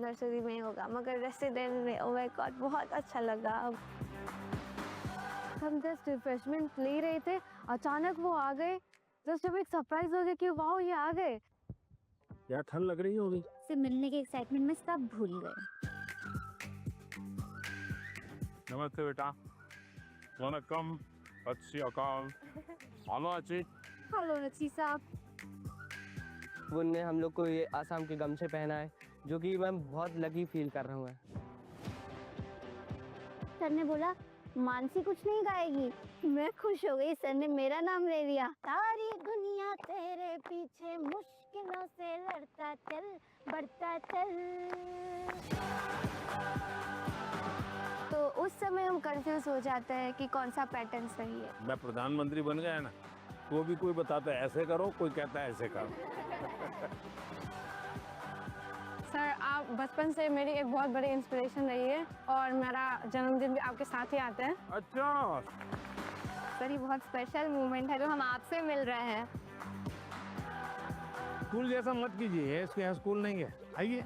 Nursery में होगा, मगर रेसिडेंट में ओह माय गॉड बहुत अच्छा लगा। हम जस्ट रिफ्रेशमेंट ले रहे थे, अचानक वो आ गए। जस्ट हमें एक सरप्राइज हो गया कि वाओ ये आ गए। यार ठंड लग रही होगी। से मिलने के एक्साइटमेंट में सब भूल गए। नमस्ते बेटा। वनकम। अच्छी अकाल। हेलो अच्छी। हेलो रची साहब। उनने हम लोग को ये आसाम के गमछे पहना है, जो कि मैं बहुत लकी फील कर रहा हूँ। सर ने बोला मानसी कुछ नहीं गाएगी। मैं खुश हो गई, सर ने मेरा नाम ले लिया। सारी दुनिया तेरे पीछे मुश्किलों से लड़ता चल, बढ़ता चल। तो उस समय हम कंफ्यूज हो जाते हैं कि कौन सा पैटर्न सही है। मैं प्रधानमंत्री बन गया ना, तो भी कोई बताता है ऐसे करो, कोई कहता है ऐसे करो। सर आप बचपन से मेरी एक बहुत बड़ी इंस्पिरेशन रही है और मेरा जन्मदिन भी आपके साथ ही आता है। अच्छा सर ये बहुत स्पेशल मोमेंट है जो हम आपसे मिल रहे हैं। स्कूल जैसा मत कीजिए, इसके यहाँ स्कूल नहीं है। आइए।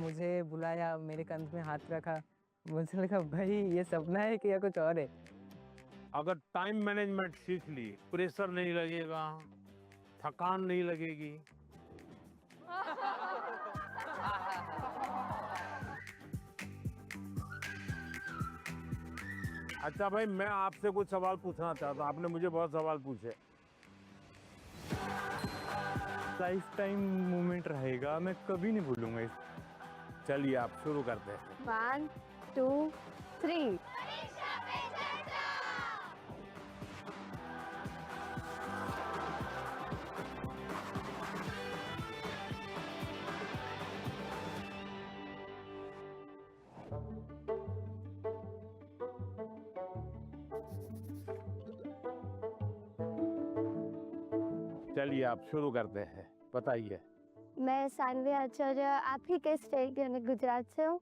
मुझे बुलाया, मेरे कंध में हाथ रखा, मुझे लगा भाई ये सपना है कि या कुछ और है। अगर टाइम मैनेजमेंट सीख ली, प्रेशर नहीं लगेगा, थकान नहीं लगेगी। अच्छा भाई, मैं आपसे कुछ सवाल पूछना चाहता हूँ। आपने मुझे बहुत सवाल पूछे। लाइफ टाइम मोमेंट रहेगा, मैं कभी नहीं भूलूंगा इस। चलिए आप शुरू करते हैं। 1 2 3। चलिए आप शुरू करते हैं, बताइए। मैं सानवी आचार्य, आप ही के स्टेट यानी गुजरात से हूँ।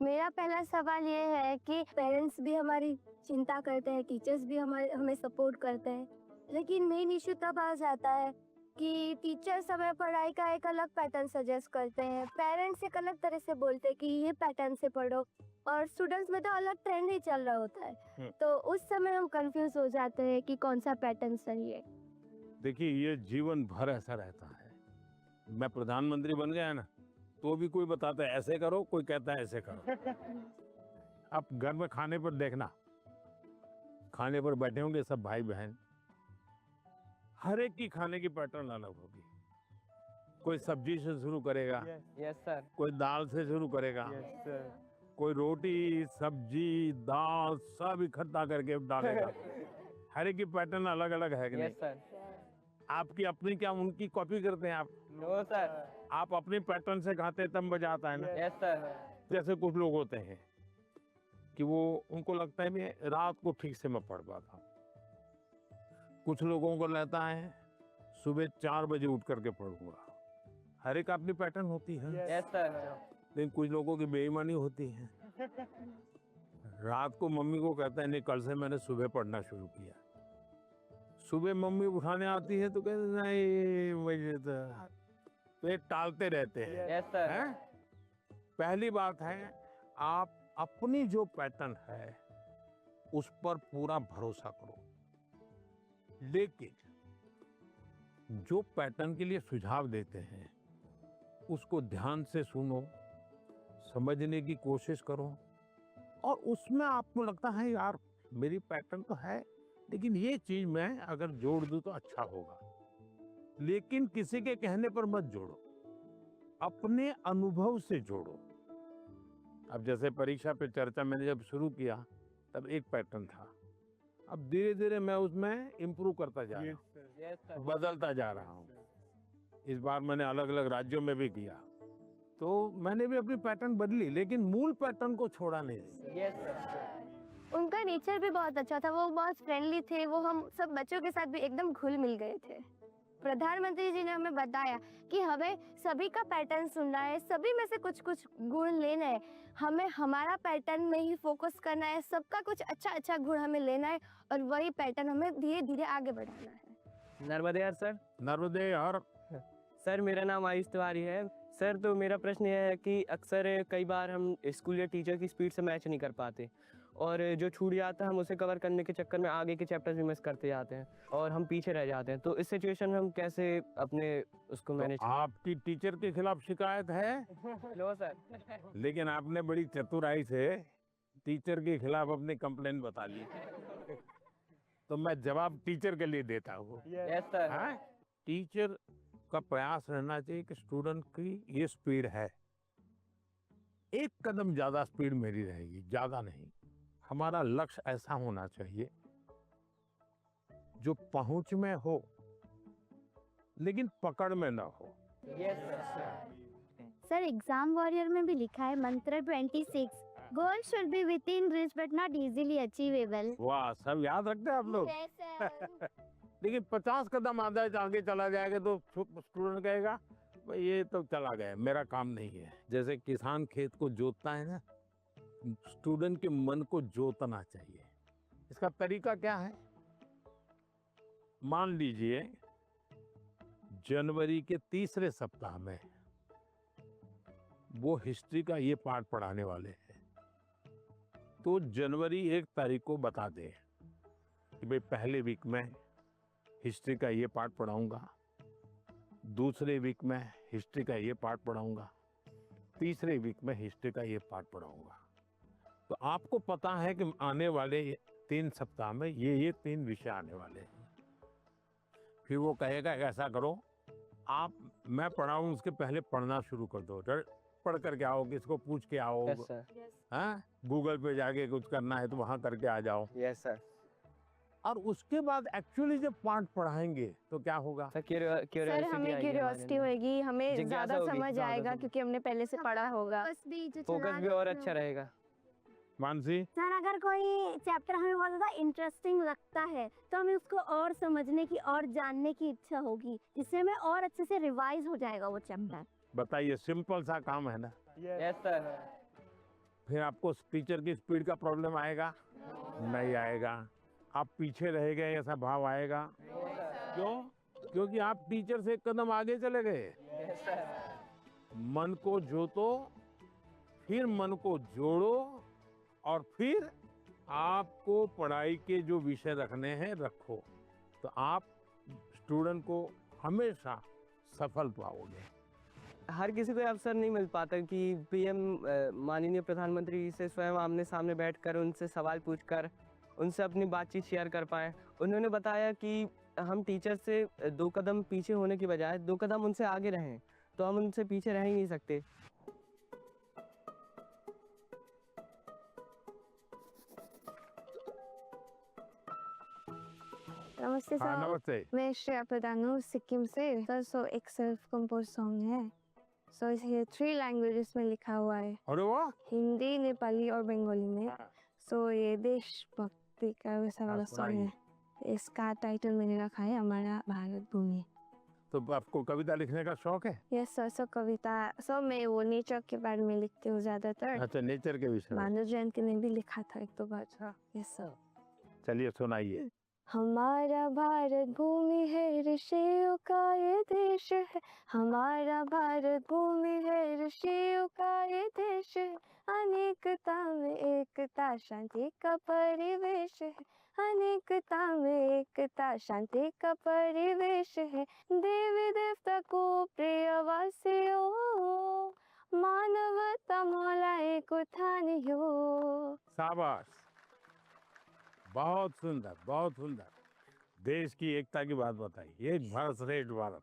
मेरा पहला सवाल ये है कि पेरेंट्स भी हमारी चिंता करते हैं, टीचर्स भी हमें सपोर्ट करते हैं, लेकिन मेन इशू तब आ जाता है कि टीचर्स हमें पढ़ाई का एक अलग पैटर्न सजेस्ट करते हैं, पेरेंट्स एक अलग तरह से बोलते हैं कि ये पैटर्न से पढ़ो, और स्टूडेंट्स में तो अलग ट्रेंड ही चल रहा होता है। तो उस समय हम कंफ्यूज हो जाते हैं कि कौन सा पैटर्न सही है। देखिए ये जीवन भर ऐसा रहता है। मैं प्रधानमंत्री बन गया ना, तो भी कोई बताता है ऐसे करो, कोई कहता है ऐसे करो। आप घर में खाने पर देखना, खाने पर बैठे होंगे सब भाई बहन, हर एक की खाने की पैटर्न अलग होगी। कोई सब्जी से शुरू करेगा, यस सर। कोई दाल से शुरू करेगा, यस सर। कोई रोटी सब्जी दाल सब इकट्ठा करके डालेगा। हर एक की पैटर्न अलग अलग है कि नहीं? Yes sir. आपकी अपनी क्या उनकी कॉपी करते हैं आप? No sir. आप अपनी पैटर्न से खाते तब मजा आता है ना। Yes sir. जैसे कुछ लोग होते हैं कि वो उनको लगता है मैं रात को ठीक से मैं पढ़ पाता। कुछ लोगों को लगता है सुबह 4 बजे उठ करके पढ़ूंगा। हर एक अपनी पैटर्न होती है। Yes sir. लेकिन कुछ लोगों की बेईमानी होती है। रात को मम्मी को कहता है नहीं कल से मैंने सुबह पढ़ना शुरू किया। सुबह मम्मी उठाने आती है तो कहते नहीं मुझे तो ये टालते रहते हैं। Yes sir. हैं? पहली बात है आप अपनी जो पैटर्न है उस पर पूरा भरोसा करो, लेकिन जो पैटर्न के लिए सुझाव देते हैं उसको ध्यान से सुनो, समझने की कोशिश करो, और उसमें आपको लगता है यार मेरी पैटर्न तो है लेकिन ये चीज मैं अगर जोड़ दूं तो अच्छा होगा, लेकिन किसी के कहने पर मत जोड़ो, अपने अनुभव से जोड़ो। अब जैसे परीक्षा पे चर्चा मैंने जब शुरू किया तब एक पैटर्न था, अब धीरे धीरे मैं उसमें इम्प्रूव करता जा रहा हूँ, बदलता जा रहा हूँ। इस बार मैंने अलग अलग राज्यों में भी किया तो मैंने भी अपनी पैटर्न बदली, लेकिन मूल पैटर्न को छोड़ा नहीं। Yes sir. उनका नेचर भी बहुत अच्छा था, वो बहुत फ्रेंडली थे, वो हम सब बच्चों के साथ भी एकदम घुल मिल गए थे। प्रधानमंत्री जी ने हमें बताया कि हमें सभी का पैटर्न सुनना है, सभी में से कुछ कुछ गुण लेना है, हमें हमारा पैटर्न में ही फोकस करना है, सबका कुछ अच्छा अच्छा गुण हमें लेना है और वही पैटर्न हमें धीरे धीरे आगे बढ़ाना है। नर्मदे यार सर। नर्मदे यार। सर मेरा नाम आयुष तिवारी है, सर तो मेरा प्रश्न यह है कि अक्सर कई बार हम स्कूल या टीचर की स्पीड से मैच नहीं कर पाते और जो छूट जाता है हम उसे कवर करने के चक्कर में आगे के चैप्टर्स भी मिस करते जाते हैं और हम पीछे रह जाते हैं। तो इस सिचुएशन में हम कैसे अपने उसको मैनेज तो आपकी टीचर के खिलाफ शिकायत है, लो सर। लेकिन आपने बड़ी चतुराई से टीचर के खिलाफ अपनी कंप्लेंट बता ली। तो मैं जवाब टीचर के लिए देता हूँ। Yes sir. हाँ? टीचर का प्रयास रहना चाहिए कि स्टूडेंट की ये स्पीड है, एक कदम ज्यादा स्पीड मेरी रहेगी, ज्यादा नहीं। हमारा लक्ष्य ऐसा होना चाहिए जो पहुंच में हो लेकिन पकड़ में ना हो। Yes sir. Sir exam warrior में भी लिखा है मंत्र 26, goal should be with in reach but not easily achievable. वाह, सब याद रखते हैं आप लोग। लेकिन 50 कदम आगे चला जाएगा तो स्टूडेंट कहेगा भाई ये तो चला गया, मेरा काम नहीं है। जैसे किसान खेत को जोतता है ना, स्टूडेंट के मन को जोतना चाहिए। इसका तरीका क्या है? मान लीजिए जनवरी के तीसरे सप्ताह में वो हिस्ट्री का ये पार्ट पढ़ाने वाले हैं, तो जनवरी 1 तारीख को बता दें कि भाई पहले वीक में हिस्ट्री का ये पार्ट पढ़ाऊंगा, दूसरे वीक में हिस्ट्री का ये पार्ट पढ़ाऊंगा, तीसरे वीक में हिस्ट्री का ये पार्ट पढ़ाऊंगा। तो आपको पता है कि आने वाले 3 सप्ताह में ये 3 विषय आने वाले हैं। फिर वो कहेगा ऐसा करो, आप मैं पढ़ाऊं उसके पहले पढ़ना शुरू कर दो, पढ़ करके आओ, किसको पूछ के आओ। Yes sir. हाँ, गूगल पे जाके कुछ करना है तो वहां करके आ जाओ। Yes sir. और उसके बाद एक्चुअली जब पार्ट पढ़ाएंगे तो क्या होगा? सर सर हमें क्यूरियोसिटी होगी, हमें जिज्ञासा ज्यादा होगी, समझ ज्यादा आएगा समझ। क्योंकि हमने पहले से पढ़ा होगा। फोकस भी और अच्छा रहेगा। मानसी, सर अगर कोई चैप्टर हमें बहुत ज्यादा इंटरेस्टिंग लगता है तो हमें उसको और समझने की और जानने की इच्छा होगी, जिससे हमें और अच्छे से रिवाइज हो जाएगा वो चैप्टर। बताइए, सिंपल सा काम है ना। Yes sir. फिर आपको टीचर की स्पीड का प्रॉब्लम आएगा? नहीं आएगा। आप पीछे रह गए ऐसा भाव आएगा? क्यों? क्योंकि आप टीचर से एक कदम आगे चले गए। मन को जोतो, फिर मन को जोड़ो, और फिर आपको पढ़ाई के जो विषय रखने हैं रखो, तो आप स्टूडेंट को हमेशा सफल पाओगे। हर किसी को अवसर नहीं मिल पाता कि पीएम माननीय प्रधानमंत्री से स्वयं आमने सामने बैठकर उनसे सवाल पूछकर उनसे अपनी बातचीत शेयर कर पाए। उन्होंने बताया कि हम टीचर से 2 कदम पीछे होने की बजाय 2 कदम उनसे आगे रहें, तो हम उनसे पीछे रह ही नहीं सकते। नमस्ते हाँ, सर, नमस्ते। मैं श्रेया प्रधान हूँ सिक्किम से। सर सो एक सेल्फ कंपोज सॉन्ग है, सो ये 3 लैंग्वेजेस में लिखा हुआ है, अरे वाह, हिंदी, नेपाली और बंगाली में। सो ये देशभक्ति का वैसा वाला सॉन्ग है। इसका टाइटल मैंने रखा है हमारा भारत भूमि। तो आपको कविता लिखने का शौक है? यस सर, सो कविता सो मैं वो नेचर के बारे में लिखती हूँ ज्यादातर। अच्छा, नेचर के विषय में। मानव जयंती ने भी लिखा था एक 2 बार। Yes sir. चलिए सुनाइए। हमारा भारत भूमि है, ऋषियों का ये देश है। हमारा भारत भूमि है, ऋषियों का ये देश है। अनेकता में एकता, शांति का परिवेश है। अनेकता में एकता, शांति का परिवेश है। देवी देवता को प्रिय वासियों, मानवता मौला एक उठानियो। शाबाश, बहुत सुंदर, बहुत सुंदर। देश की एकता की बात बताई। एक भारत श्रेष्ठ भारत।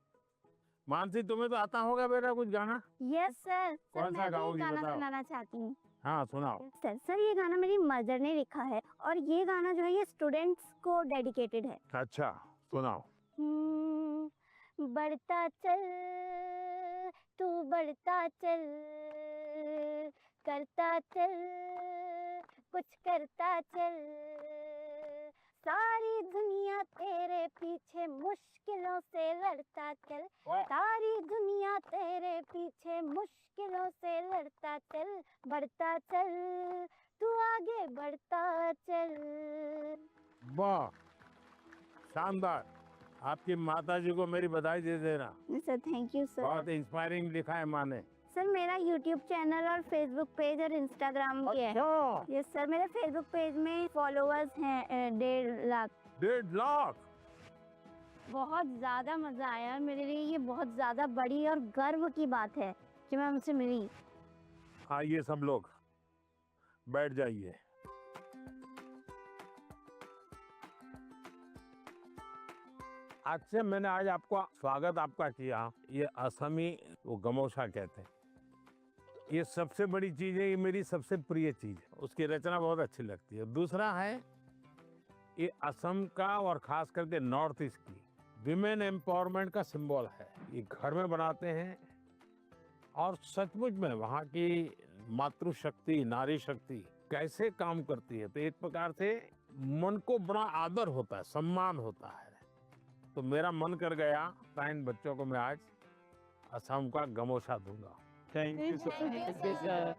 मानसी, तुम्हें तो आता होगा बेटा कुछ गाना? Yes sir. कौन सा गाओगी, गाना बताओ। सुनाना चाहती हूँ। हाँ, सुनाओ। सर ये गाना मेरी मदर ने लिखा है और ये गाना जो है ये स्टूडेंट्स को डेडिकेटेड है। अच्छा, सुनाओ। बढ़ता चल तू बढ़ता चल, करता चल कुछ करता चल, सारी दुनिया तेरे पीछे मुश्किलों से लड़ता चल, सारी दुनिया तेरे पीछे मुश्किलों से लड़ता चल, बढ़ता चल तू आगे बढ़ता चल। वाह, शानदार। आपकी माता जी को मेरी बधाई दे देना। Sir thank you sir. बहुत इंस्पायरिंग लिखा है माँ ने। सर मेरा यूट्यूब चैनल और फेसबुक पेज और इंस्टाग्राम भी है। यस सर, मेरे फेसबुक पेज में फॉलोअर्स हैं 1.5 लाख। 1.5 लाख? बहुत ज़्यादा मज़ा आया, मेरे लिए ये बहुत ज़्यादा बड़ी और गर्व की बात है कि मैं उनसे मिली। आइए सब लोग बैठ जाइए। आज से मैंने आज आपका स्वागत आपका किया। ये असमी वो गमोशा कहते हैं। ये सबसे बड़ी चीज है, ये मेरी सबसे प्रिय चीज है। उसकी रचना बहुत अच्छी लगती है। दूसरा है ये असम का और खास करके नॉर्थ ईस्ट की विमेन एम्पावरमेंट का सिंबल है। ये घर में बनाते हैं और सचमुच में वहाँ की मातृशक्ति, नारी शक्ति कैसे काम करती है, तो एक प्रकार से मन को बड़ा आदर होता है, सम्मान होता है। तो मेरा मन कर गया, इन बच्चों को मैं आज असम का गमोशा दूंगा। Thank you sir.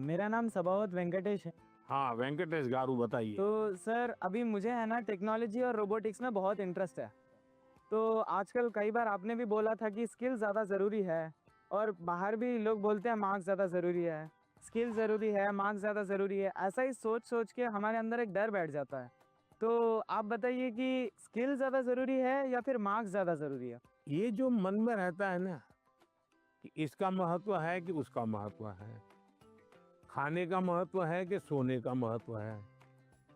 मेरा नाम सबावत वेंकटेश है। हाँ वेंकटेश गारू, बताइए। तो सर अभी मुझे है ना टेक्नोलॉजी और रोबोटिक्स में बहुत इंटरेस्ट है। तो आजकल कई बार आपने भी बोला था कि स्किल ज़्यादा ज़रूरी है, और बाहर भी लोग बोलते हैं मार्क्स ज़्यादा ज़रूरी है, स्किल ज़रूरी है, मार्क्स ज़्यादा ज़रूरी है। ऐसा ही सोच सोच के हमारे अंदर एक डर बैठ जाता है। तो आप बताइए कि स्किल ज़्यादा ज़रूरी है या फिर मार्क्स ज़्यादा ज़रूरी है? ये जो मन में रहता है ना कि इसका महत्व है कि उसका महत्व है, खाने का महत्व है कि सोने का महत्व है,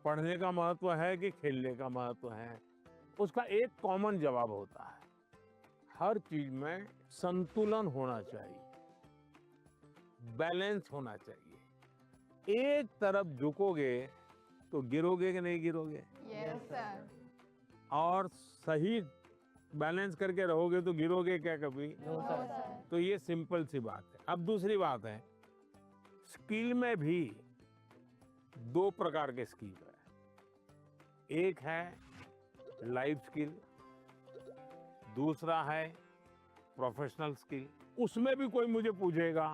पढ़ने का महत्व है कि खेलने का महत्व है, उसका एक कॉमन जवाब होता है, हर चीज में संतुलन होना चाहिए, बैलेंस होना चाहिए। एक तरफ झुकोगे तो गिरोगे कि नहीं गिरोगे? Yes sir. और सही बैलेंस करके रहोगे तो गिरोगे क्या कभी? No sir. तो ये सिंपल सी बात है। अब दूसरी बात है, स्किल में भी 2 प्रकार के स्किल है। एक है लाइफ स्किल, दूसरा है प्रोफेशनल स्किल। उसमें भी कोई मुझे पूछेगा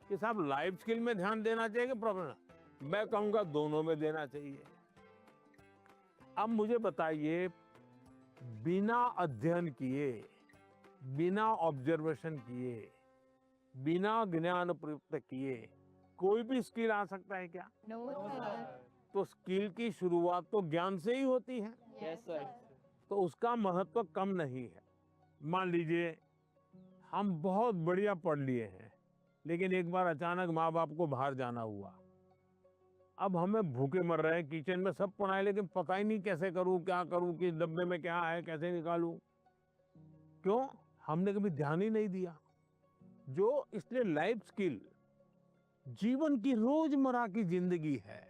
कि साहब लाइफ स्किल में ध्यान देना चाहिए कि प्रोफेशनल, मैं कहूंगा दोनों में देना चाहिए। अब मुझे बताइए, बिना अध्ययन किए, बिना ऑब्जर्वेशन किए, बिना ज्ञान प्राप्त किए कोई भी स्किल आ सकता है क्या? No sir. तो स्किल की शुरुआत तो ज्ञान से ही होती है, यस सर। तो उसका महत्व कम नहीं है। मान लीजिए हम बहुत बढ़िया पढ़ लिए हैं, लेकिन एक बार अचानक माँ बाप को बाहर जाना हुआ। अब हमें भूखे मर रहे हैं, किचन में सब पड़ा है, लेकिन पता ही नहीं कैसे करूं, क्या करूं, किस डब्बे में क्या है, कैसे निकालूं। क्यों? हमने कभी ध्यान ही नहीं दिया। जो इसलिए लाइफ स्किल जीवन की रोजमर्रा की जिंदगी है,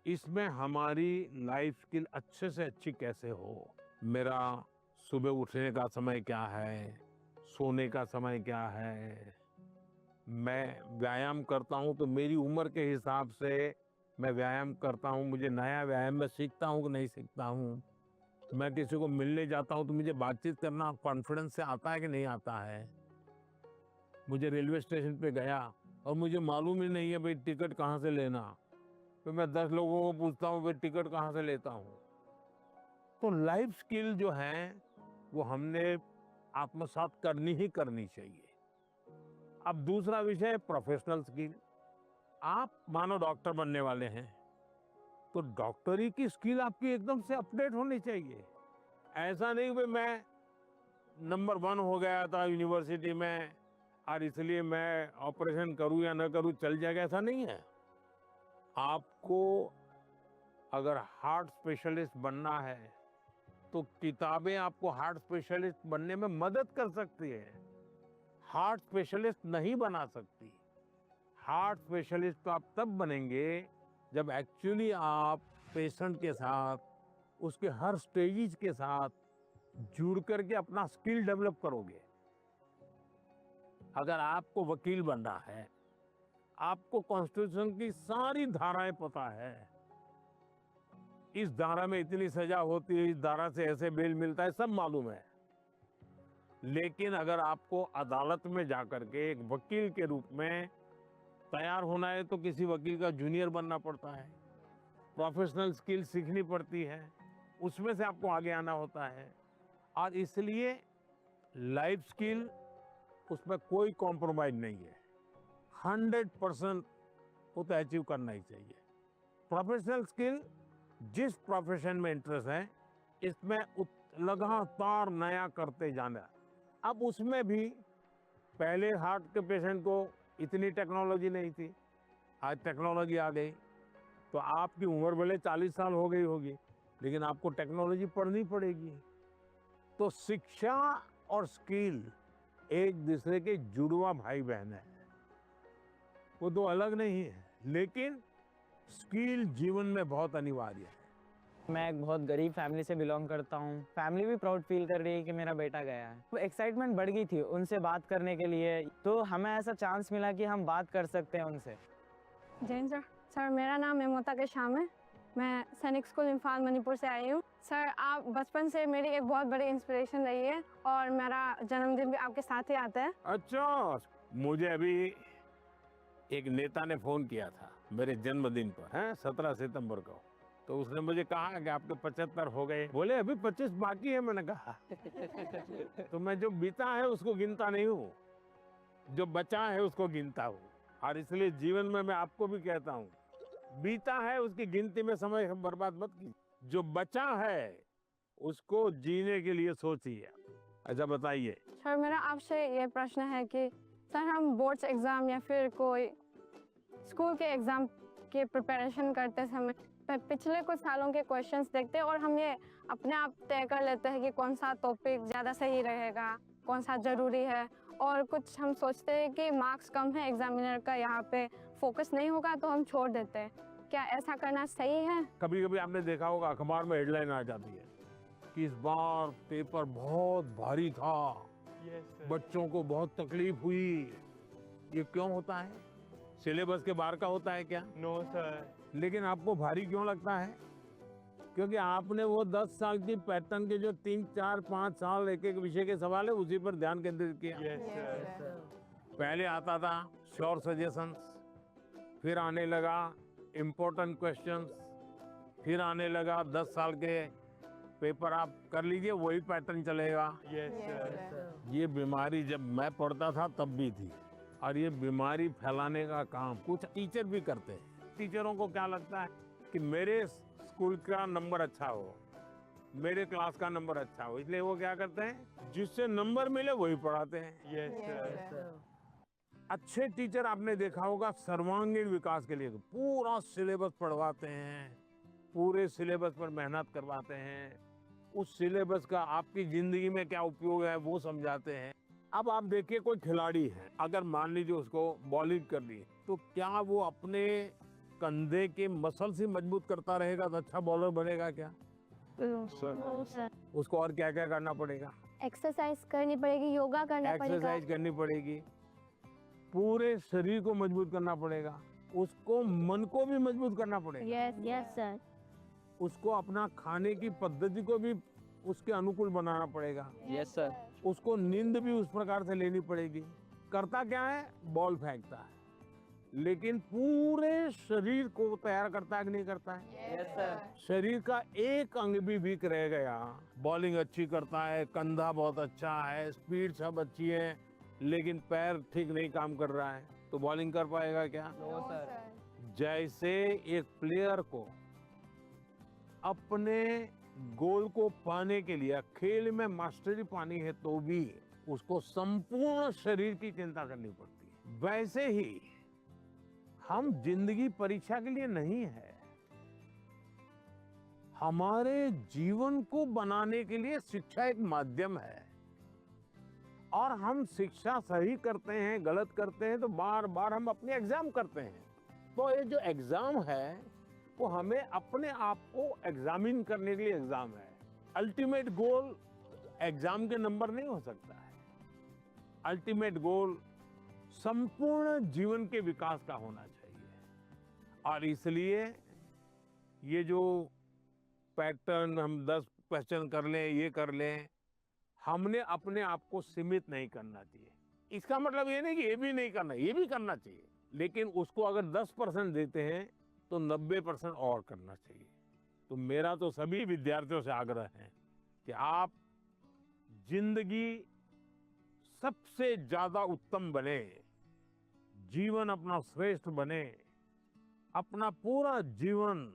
इसमें हमारी लाइफ स्किल अच्छे से अच्छी कैसे हो। मेरा सुबह उठने का समय क्या है, सोने का समय क्या है, मैं व्यायाम करता हूं तो मेरी उम्र के हिसाब से मैं व्यायाम करता हूं, मुझे नया व्यायाम में सीखता हूं कि नहीं सीखता हूं। मैं किसी को मिलने जाता हूं तो मुझे बातचीत करना कॉन्फिडेंस से आता है कि नहीं आता है। मुझे रेलवे स्टेशन पे गया और मुझे मालूम ही नहीं है भाई टिकट कहाँ से लेना, तो मैं 10 लोगों को पूछता हूँ भाई टिकट कहाँ से लेता हूँ। तो लाइफ स्किल जो है वो हमने आत्मसात करनी ही करनी चाहिए। अब दूसरा विषय है प्रोफेशनल स्किल। आप मानो डॉक्टर बनने वाले हैं, तो डॉक्टरी की स्किल आपकी एकदम से अपडेट होनी चाहिए। ऐसा नहीं कि मैं नंबर 1 हो गया था यूनिवर्सिटी में और इसलिए मैं ऑपरेशन करूं या न करूं चल जाएगा, ऐसा नहीं है। आपको अगर हार्ट स्पेशलिस्ट बनना है तो किताबें आपको हार्ट स्पेशलिस्ट बनने में मदद कर सकती है, हार्ट स्पेशलिस्ट नहीं बना सकती। हार्ट स्पेशलिस्ट तो आप तब बनेंगे जब एक्चुअली आप पेशेंट के साथ, उसके हर स्टेजेस के साथ जुड़ करके अपना स्किल डेवलप करोगे। अगर आपको वकील बनना है, आपको कॉन्स्टिट्यूशन की सारी धाराएं पता है, इस धारा में इतनी सजा होती है, इस धारा से ऐसे बेल मिलता है, सब मालूम है। लेकिन अगर आपको अदालत में जाकर के एक वकील के रूप में तैयार होना है तो किसी वकील का जूनियर बनना पड़ता है, प्रोफेशनल स्किल सीखनी पड़ती है, उसमें से आपको आगे आना होता है। और इसलिए लाइफ स्किल उसमें कोई कॉम्प्रोमाइज नहीं है। 100% वो तो अचीव करना ही चाहिए। प्रोफेशनल स्किल जिस प्रोफेशन में इंटरेस्ट है इसमें लगातार नया करते जाना। अब उसमें भी पहले हार्ट के पेशेंट को इतनी टेक्नोलॉजी नहीं थी, आज टेक्नोलॉजी आ गई। तो आपकी उम्र भले 40 साल हो गई होगी, लेकिन आपको टेक्नोलॉजी पढ़नी पड़ेगी। तो शिक्षा और स्किल एक दूसरे के जुड़वा भाई बहन है, वो दो अलग नहीं है, लेकिन स्किल जीवन में बहुत अनिवार्य है। मैं एक बहुत गरीब फैमिली से बिलोंग करता हूँ। फैमिली भी प्राउड फील कर रही है कि मेरा बेटा गया है। वो एक्साइटमेंट बढ़ गई थी उनसे बात करने के लिए, तो हमें ऐसा चांस मिला कि हम बात कर सकते हैं उनसे। जैन सर। सर मेरा नाम मेमोता के शाम है, मैं सैनिक स्कूल इम्फाल मणिपुर से आई हूँ। सर आप बचपन से मेरी एक बहुत बड़ी इंस्पिरेशन रही है और मेरा जन्मदिन भी आपके साथ ही आता है। अच्छा, मुझे अभी एक नेता ने फोन किया था मेरे जन्मदिन पर, है 17 सितंबर को। तो उसने मुझे कहा कि आपके 75 हो गए, बोले अभी 25 बाकी है। मैंने कहा तो मैं जो बीता है उसको गिनता नहीं हूँ, जो बचा है उसको गिनता हूँ। और इसलिए जीवन में मैं आपको भी कहता हूँ, बीता है उसकी गिनती में समय बर्बाद मत कीजिए, जो बचा है उसको जीने के लिए सोचिए। अच्छा बताइए। सर मेरा आपसे ये प्रश्न है कि सर हम बोर्ड्स एग्ज़ाम या फिर कोई स्कूल के एग्ज़ाम के प्रिपरेशन करते समय पिछले कुछ सालों के क्वेश्चंस देखते हैं और हम ये अपने आप तय कर लेते हैं कि कौन सा टॉपिक ज़्यादा सही रहेगा, कौन सा ज़रूरी है। और कुछ हम सोचते हैं कि मार्क्स कम है, एग्जामिनर का यहाँ पे फोकस नहीं होगा, तो हम छोड़ देते हैं। क्या ऐसा करना सही है? कभी कभी आपने देखा होगा अखबार में हेडलाइन आ जाती है कि इस बार पेपर बहुत भारी था, बच्चों को बहुत तकलीफ हुई। ये क्यों होता है? सिलेबस के बाहर का होता है क्या? No sir. लेकिन आपको भारी क्यों लगता है? क्योंकि आपने वो 10 साल की पैटर्न के जो 3, 4, 5 साल एक एक विषय के सवाल है उसी पर ध्यान केंद्रित किया। पहले आता था श्योर सजेशंस, फिर आने लगा इम्पोर्टेंट क्वेश्चंस, फिर आने लगा 10 साल के पेपर आप कर लीजिए, वही पैटर्न चलेगा। ये बीमारी जब मैं पढ़ता था तब भी थी, और ये बीमारी फैलाने का काम कुछ टीचर भी करते हैं। टीचरों को क्या लगता है कि मेरे स्कूल का नंबर अच्छा हो, मेरे क्लास का नंबर अच्छा हो, इसलिए वो क्या करते हैं, जिससे नंबर मिले वही पढ़ाते हैं। अच्छे टीचर आपने देखा होगा सर्वांगीण विकास के लिए पूरा सिलेबस पढ़वाते हैं, पूरे सिलेबस पर मेहनत करवाते हैं, उस सिलेबस का आपकी जिंदगी में क्या उपयोग है वो समझाते हैं। अब आप देखिए कोई खिलाड़ी है, अगर मान लीजिए उसको बॉलिंग कर ली, तो क्या वो अपने कंधे के मसल्स ही मजबूत करता रहेगा तो अच्छा बॉलर बनेगा क्या? उसको और क्या क्या करना पड़ेगा? एक्सरसाइज करनी पड़ेगी, योगा करना पड़ेगा, एक्सरसाइज करनी पड़ेगी, पूरे शरीर को मजबूत करना पड़ेगा, उसको मन को भी मजबूत करना पड़ेगा। Yes sir. उसको अपना खाने की पद्धति को भी उसके अनुकूल बनाना पड़ेगा। Yes sir. उसको नींद भी उस प्रकार से लेनी पड़ेगी। करता क्या है? बॉल फेंकता है, लेकिन पूरे शरीर को तैयार करता है कि नहीं करता है? Yes sir. शरीर का एक अंग भी वीक रह गया, बॉलिंग अच्छी करता है, कंधा बहुत अच्छा है, स्पीड सब अच्छी है, लेकिन पैर ठीक नहीं काम कर रहा है, तो बॉलिंग कर पाएगा क्या? No sir. जैसे एक प्लेयर को अपने गोल को पाने के लिए खेल में मास्टरी पानी है तो भी उसको संपूर्ण शरीर की चिंता करनी पड़ती है। वैसे ही हम जिंदगी परीक्षा के लिए नहीं है, हमारे जीवन को बनाने के लिए शिक्षा एक माध्यम है। और हम शिक्षा सही करते हैं, गलत करते हैं, तो बार बार हम अपने एग्जाम करते हैं। तो ये जो एग्जाम है वो हमें अपने आप को एग्जामिन करने के लिए एग्जाम है। अल्टीमेट गोल एग्जाम के नंबर नहीं हो सकता है। अल्टीमेट गोल संपूर्ण जीवन के विकास का होना चाहिए। और इसलिए ये जो पैटर्न हम 10 क्वेश्चन कर लें, ये कर लें, हमने अपने आप को सीमित नहीं करना चाहिए। इसका मतलब ये नहीं कि ये भी नहीं करना, ये भी करना चाहिए, लेकिन उसको अगर 10% देते हैं तो 90% और करना चाहिए। तो मेरा तो सभी विद्यार्थियों से आग्रह है कि आप जिंदगी सबसे ज्यादा उत्तम बने, जीवन अपना श्रेष्ठ बने, अपना पूरा जीवन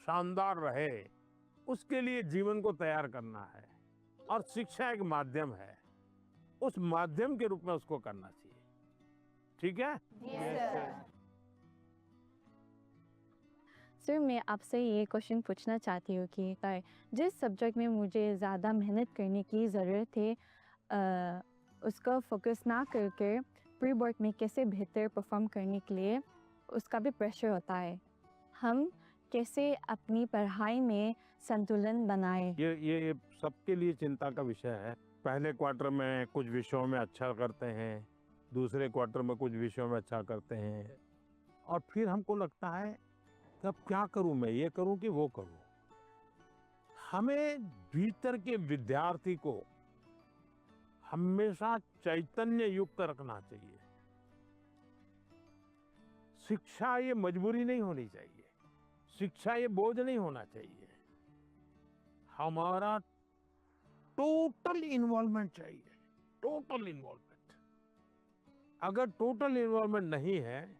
शानदार रहे, उसके लिए जीवन को तैयार करना है। और शिक्षा एक माध्यम है, उस माध्यम के रूप में उसको करना चाहिए। ठीक है? सर, मैं आपसे ये क्वेश्चन पूछना चाहती हूँ कि जिस सब्जेक्ट में मुझे ज़्यादा मेहनत करने की ज़रूरत है, उसका फोकस ना करके प्री बोर्ड में कैसे बेहतर परफॉर्म करने के लिए उसका भी प्रेशर होता है। हम कैसे अपनी पढ़ाई में संतुलन बनाएं? ये सबके लिए चिंता का विषय है। पहले क्वार्टर में कुछ विषयों में अच्छा करते हैं, दूसरे क्वार्टर में कुछ विषयों में अच्छा करते हैं, और फिर हमको लगता है कि अब क्या करूं, मैं ये करूं कि वो करूं। हमें भीतर के विद्यार्थी को हमेशा चैतन्य युक्त रखना चाहिए। शिक्षा ये मजबूरी नहीं होनी चाहिए, शिक्षा ये बोझ नहीं होना चाहिए। हमारा टोटल इन्वॉल्वमेंट चाहिए, टोटल इन्वॉल्वमेंट। अगर टोटल इन्वॉल्वमेंट नहीं है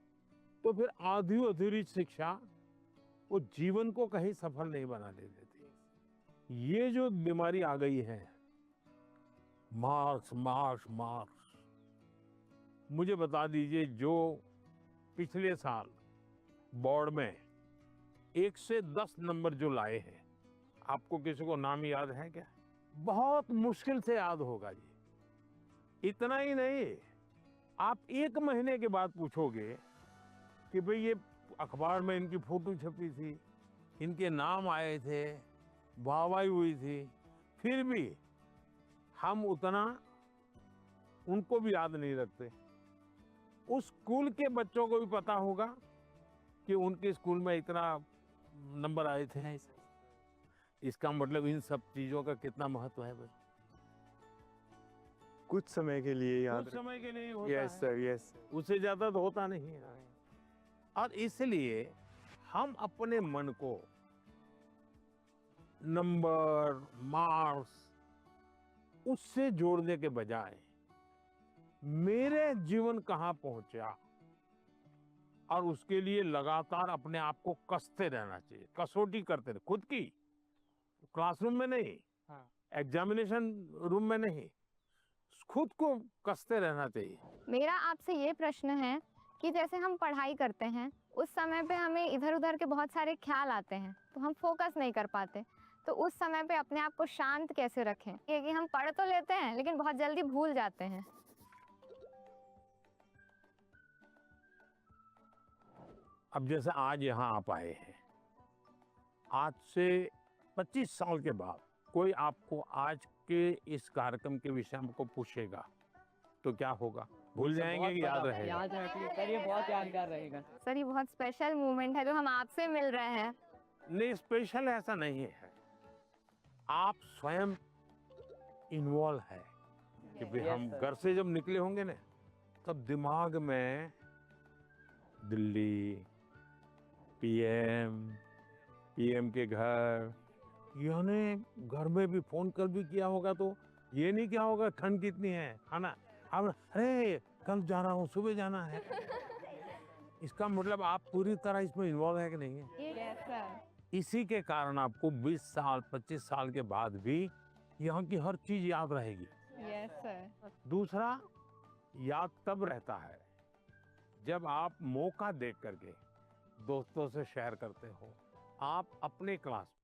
तो फिर आधी अधूरी शिक्षा वो जीवन को कहीं सफल नहीं बना देती। ये जो बीमारी आ गई है, मार्क्स मार्क्स मार्क्स, मुझे बता दीजिए, जो पिछले साल बोर्ड में 1 से 10 नंबर जो लाए हैं, आपको किसी को नाम याद है क्या? बहुत मुश्किल से याद होगा जी। इतना ही नहीं, आप 1 महीने के बाद पूछोगे कि भाई ये अखबार में इनकी फोटो छपी थी, इनके नाम आए थे, वाहवाही हुई थी, फिर भी हम उतना उनको भी याद नहीं रखते। उस स्कूल के बच्चों को भी पता होगा कि उनके स्कूल में इतना नंबर आए थे। इसका मतलब इन सब चीजों का कितना महत्व है भाई। कुछ समय के लिए याद कुछ समय के लिए होता यस है, सर, यस। उससे ज्यादा तो होता नहीं है। और इसलिए हम अपने मन को नंबर, मार्क्स, उससे जोड़ने के बजाय मेरे जीवन कहाँ पहुंचा, और उसके लिए लगातार अपने आप को कसते रहना चाहिए, कसौटी करते रहे, खुद की, क्लासरूम में नहीं, एग्जामिनेशन रूम में नहीं, खुद को कसते रहना चाहिए। मेरा आपसे ये प्रश्न है कि जैसे हम पढ़ाई करते हैं, उस समय पे हमें इधर उधर के बहुत सारे ख्याल आते हैं, तो हम फोकस नहीं कर पाते। तो उस समय पे अपने आप को शांत कैसे रखें? क्योंकि हम पढ़ तो लेते हैं लेकिन बहुत जल्दी भूल जाते हैं। अब जैसे आज यहाँ आप आए हैं, आज से 25 साल के बाद कोई आपको आज के इस कार्यक्रम के विषय में को पूछेगा तो क्या होगा? भूल जाएंगे कि याद रहेगा? याद रखिए सर, ये बहुत यादगार रहेगा। सर, ये बहुत स्पेशल मोमेंट है जो हम आपसे मिल रहे हैं। नहीं, स्पेशल ऐसा नहीं है, आप स्वयं इन्वॉल्व है कि भाई हम घर से जब निकले होंगे ना, तब दिमाग में दिल्ली, पीएम के घर, यानी घर में भी फोन कल भी किया होगा, तो ये नहीं क्या होगा ठंड कितनी है ना, अब अरे कल जा रहा हूँ, सुबह जाना है। इसका मतलब आप पूरी तरह इसमें इन्वॉल्व है कि नहीं है? Yes sir. इसी के कारण आपको 20 साल 25 साल के बाद भी यहाँ की हर चीज याद रहेगी। Yes sir. दूसरा, याद तब रहता है जब आप मौका देख करके दोस्तों से शेयर करते हो। आप अपने क्लास